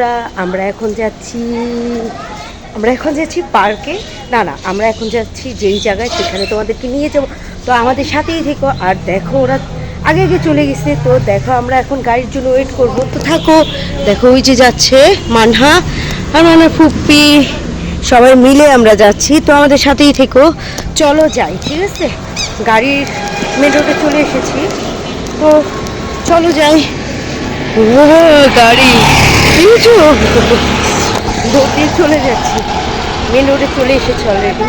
বন্ধুরা আমরা এখন যাচ্ছি পার্কে। না আমরা এখন যাচ্ছি যেই জায়গায়, সেখানে তোমাদেরকে নিয়ে যাবো। তো আমাদের সাথেই থেকো। আর দেখো ওরা আগে আগে চলে গেছে, তো দেখো আমরা এখন গাড়ির জন্য ওয়েট করবো। তো থাকো, দেখো ওই যে যাচ্ছে মানহা আর মানহার ফুপ্পি, সবাই মিলে আমরা যাচ্ছি। তো আমাদের সাথেই থেকো, চলো যাই। ঠিক আছে, গাড়ির মেন রোডে চলে এসেছি, তো চলো যাই। ও গাড়ি দৌড় দিয়ে চলে যাচ্ছি, মেন রোডে চলে এসেছে অলরেডি।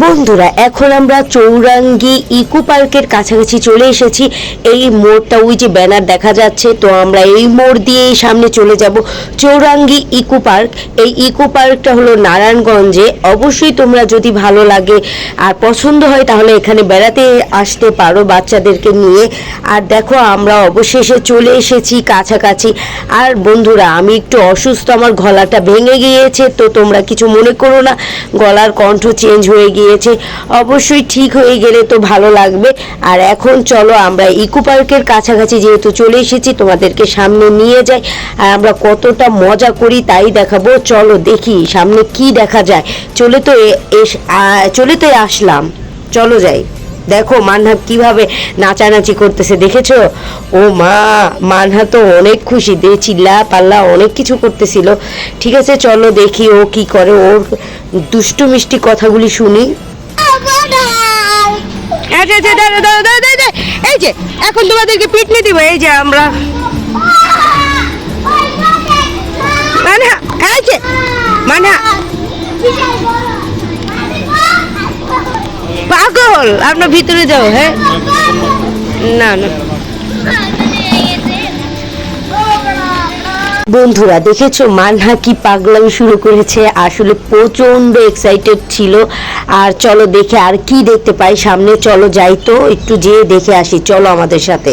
বন্ধুরা এখন আমরা চৌরাঙ্গি ইকো পার্কের কাছাকাছি চলে এসেছি। এই মোড়টা, ওই যে ব্যানার দেখা যাচ্ছে, তো আমরা এই মোড় দিয়ে সামনে চলে যাব চৌরাঙ্গি ইকো পার্ক। এই ইকো পার্কটা হলো নারায়ণগঞ্জে। অবশ্যই তোমরা যদি ভালো লাগে আর পছন্দ হয় তাহলে এখানে বেড়াতে আসতে পারো বাচ্চাদেরকে নিয়ে। আর দেখো আমরা অবশেষে চলে এসেছি কাছাকাছি। আর বন্ধুরা আমি একটু অসুস্থ, আমার গলাটা ভেঙে গিয়েছে, তো তোমরা কিছু মনে করো না, গলার কণ্ঠ চেঞ্জ হয়ে গিয়েছে। অবশ্যই ঠিক হয়ে গেলে তো ভালো লাগবে। আর এখন চলো আমরা ইকো পার্কের কাছাকাছি যেহেতু চলে এসেছি, তোমাদেরকে সামনে নিয়ে যাই আর আমরা কতটা মজা করি তাই দেখাবো। চলো দেখি সামনে কি দেখা যায়। চলে তো আসলাম, চলো যাই। দেখো মানহা কিভাবে নাচানাচি করতেছে, দেখেছো? ও মা, মানহা তো অনেক খুশি, চিল্লা পাল্লা অনেক কিছু করতেছিল। ঠিক আছে চলো দেখি ও কি করে, ওর দুষ্টু মিষ্টি কথাগুলি শুনি। এই যে এখন তোমাদেরকে পিটনি দিব, এই যে আমরা মানহা, এই যে মানহা পাগল, আপনার ভিতরে যাও। হ্যাঁ না না বন্ধুরা দেখেছো মানহা কি পাগলামি শুরু করেছে, আসলে প্রচন্ড এক্সাইটেড ছিল। আর চলো দেখে আর কি দেখতে পাই সামনে, চলো যাই তো একটু যেয়ে দেখে আসি, চলো আমাদের সাথে।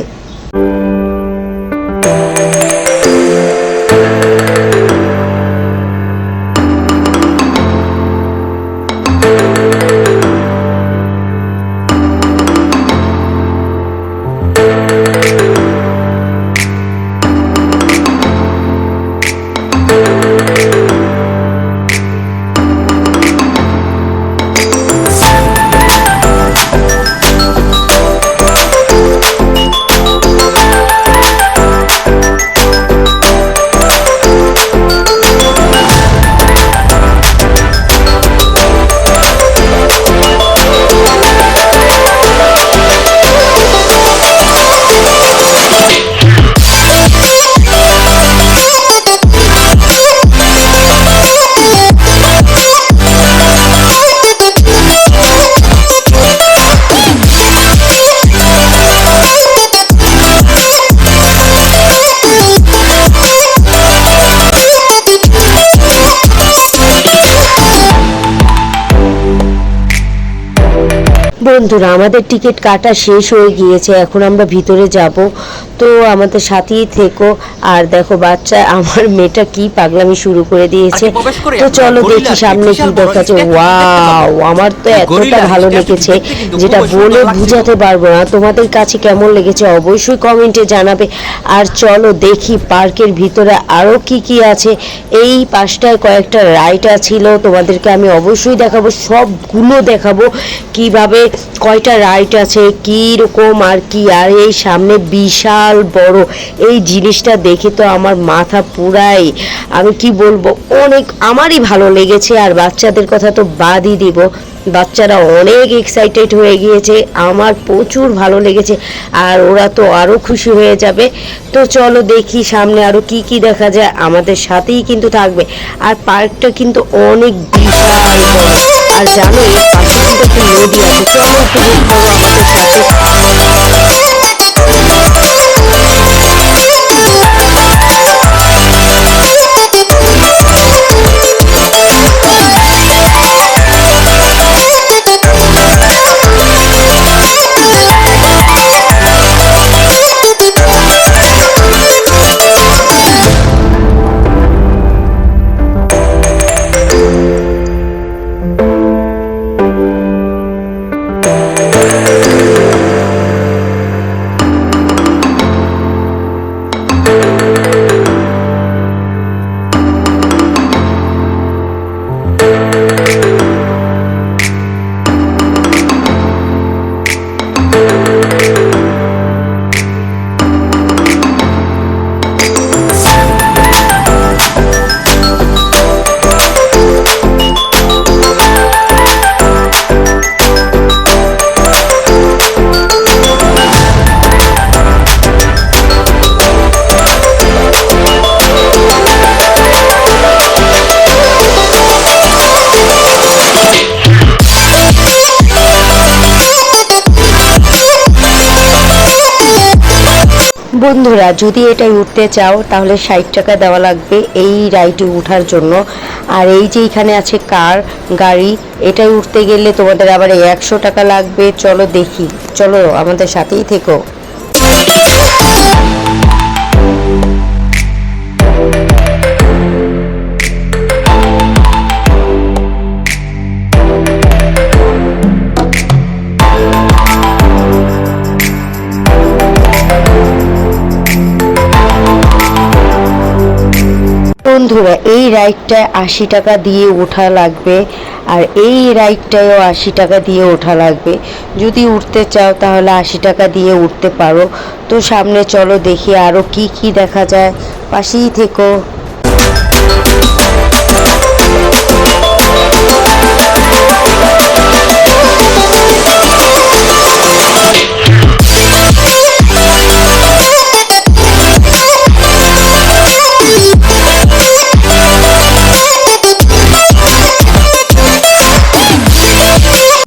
বন্ধুরা আমাদের টিকিট কাটা শেষ হয়ে গিয়েছে, এখন আমরা ভিতরে যাব। তো তো আমাদের সাথেই থেকো। আর দেখো বাচ্চা আমার মেয়েটা কি পাগলামি শুরু করে দিয়েছে। তো চলো দেখি সামনে কি দেখাচ্ছে। ওয়াও, আমার তো এতটা ভালো লেগেছে যেটা বলে বুঝাতে পারবো না। তোমাদের কাছে কেমন লেগেছে অবশ্যই কমেন্টে জানাবে। আর চলো দেখি পার্কের ভিতরে আরো কি কি আছে। এই পাশটায় কয়েকটা রাইড ছিল, তোমাদেরকে আমি অবশ্যই দেখাবো, সবগুলো দেখাবো কিভাবে কয়টা রাইড আছে, কি রকম আর কি। আর এই সামনে বিশাল বড় এই জিনিসটা দেখে তো আমার মাথা পুরাই, আমি কি বলবো, অনেক আমারই ভালো লেগেছে। আর বাচ্চাদের কথা তো বাদই দিব, বাচ্চারা অনেক এক্সাইটেড হয়ে গিয়েছে, আমার প্রচুর ভালো লেগেছে। আর ওরা তো আরও খুশি হয়ে যাবে। তো চলো দেখি সামনে আরও কি কি দেখা যায়, আমাদের সাথেই কিন্তু থাকবে। আর পার্কটা কিন্তু অনেক বিশাল বড়। আর জানো এর পাশে কিন্তু একটা নদী আছে, চলো উপভোগ করো আমাদের সাথে। বন্ধুরা যদি এটাই উঠতে চাও তাহলে 60 টাকা দেওয়া লাগবে এই রাইডে ওঠার জন্য। আর এই যে এখানে আছে কার গাড়ি, এটাই উঠতে গেলে তোমাদের আবার 100 টাকা লাগবে। চলো দেখি, চলো আমাদের সাথেই থেকো। বন্ধুরা এই রাইডটায় 80 টাকা দিয়ে ওঠা লাগবে, আর এই রাইডটায়ও 80 টাকা দিয়ে ওঠা লাগবে। যদি উঠতে চাও তাহলে 80 টাকা দিয়ে উঠতে পারো। তো সামনে চলো দেখি আরও কি কি দেখা যায়, পাশেই থেকো।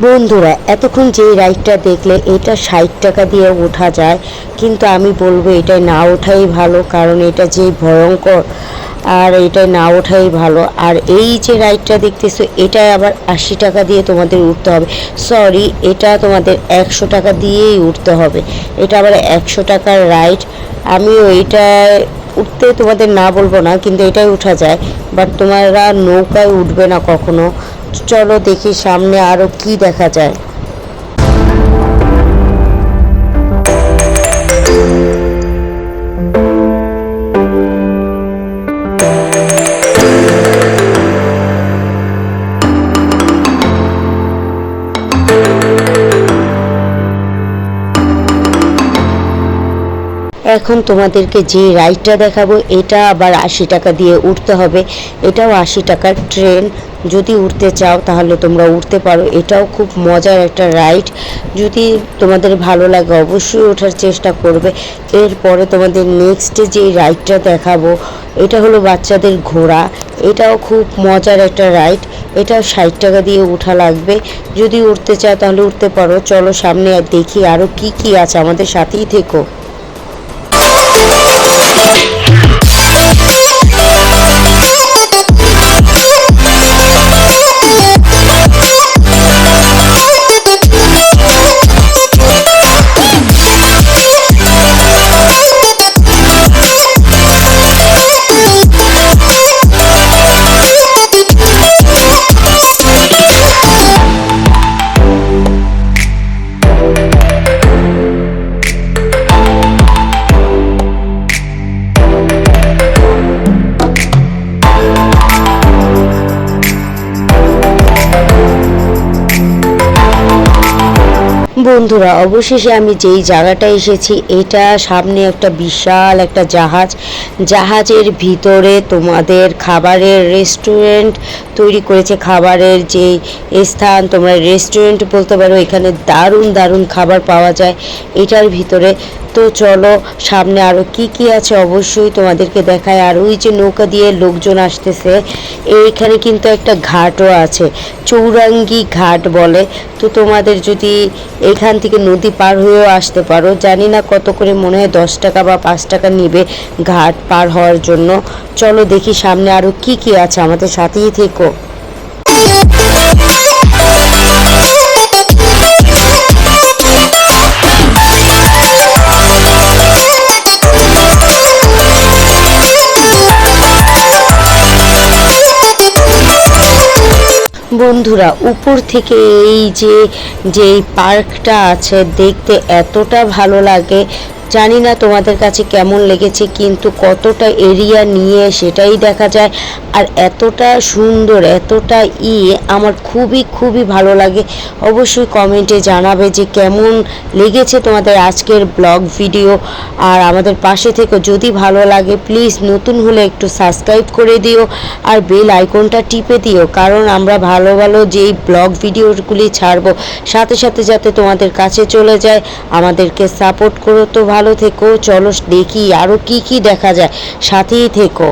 বন্ধুরা এতক্ষণ যে রাইডটা দেখলে এটা 60 টাকা দিয়ে ওঠা যায়, কিন্তু আমি বলবো এটাই না ওঠাই ভালো, কারণ এটা যে ভয়ঙ্কর, আর এটাই না ওঠাই ভালো। আর এই যে রাইডটা দেখতেছো এটা আবার 80 টাকা দিয়ে তোমাদের উঠতে হবে, সরি এটা তোমাদের 100 টাকা দিয়েই উঠতে হবে। এটা আবার 100 টাকার রাইড। আমি ওইটা উঠতে তোমাদের না বলবো না, কিন্তু এটাই উঠা যায়, বাট তোমরা নৌকায় উঠবে না কখনো। চলো দেখি সামনে আরো কি দেখা যায়। এখন তোমাদেরকে যে রাইডটা দেখাবো এটা আবার 80 টাকা দিয়ে উঠতে হবে। এটাও 80 টাকার ট্রেন, যদি উঠতে চাও তাহলে তোমরা উঠতে পারো। এটাও খুব মজার একটা রাইড, যদি তোমাদের ভালো লাগে অবশ্যই ওঠার চেষ্টা করবে। এরপরে তোমাদের নেক্সট যে রাইডটা দেখাবো এটা হলো বাচ্চাদের ঘোড়া, এটাও খুব মজার একটা রাইড। এটাও 60 টাকা দিয়ে উঠা লাগবে, যদি উঠতে চাও তাহলে উঠতে পারো। চলো সামনে দেখি আরও কি কি আছে, আমাদের সাথেই থেকো। বন্ধুরা অবশেষে আমি যেই জায়গাটা এসেছি এটা সামনে একটা বিশাল একটা জাহাজের ভিতরে তোমাদের খাবারের রেস্টুরেন্ট তৈরি করেছে। খাবারের যে স্থান তোমরা রেস্টুরেন্ট বলতে পারো, এখানে দারুণ দারুণ খাবার পাওয়া যায় এটার ভিতরে। তো চলো সামনে আরও কি কি আছে অবশ্যই তোমাদেরকে দেখায়। আর ওই যে নৌকা দিয়ে লোকজন আসতেছে, এইখানে কিন্তু একটা ঘাটও আছে, চৌরাঙ্গি ঘাট বলে। তো তোমাদের যদি এখান থেকে নদী পার হয়েও আসতে পারো, জানি না কত করে, মনে হয় 10 টাকা বা 5 টাকা নিবে ঘাট পার হওয়ার জন্য। চলো দেখি সামনে আরও কি কি আছে, আমাদের সাথেই থেকো। বন্ধুরা উপর থেকে এই যে পার্কটা আছে দেখতে এতটা ভালো লাগে, জানি না তোমাদের কাছে কেমন লেগেছে, কিন্তু কতটা এরিয়া নিয়ে সেটাই দেখা যায়। আর এতটা সুন্দর, এতটা আমার খুবই খুবই ভালো লাগে। অবশ্যই কমেন্টে জানাবে যে কেমন লেগেছে তোমাদের আজকের ব্লগ ভিডিও। আর আমাদের পাশে থেকে যদি ভালো লাগে প্লিজ নতুন হলে একটু সাবস্ক্রাইব করে দিও আর বেল আইকনটা টিপে দিও, কারণ আমরা ভালো ভালো যেই ব্লগ ভিডিওগুলি ছাড়বো সাথে সাথে যাতে তোমাদের কাছে চলে যায়। আমাদেরকে সাপোর্ট করো। তো ভালো থেকো। চলো দেখি আরও কি কি দেখা যায়, সাথেই থেকো।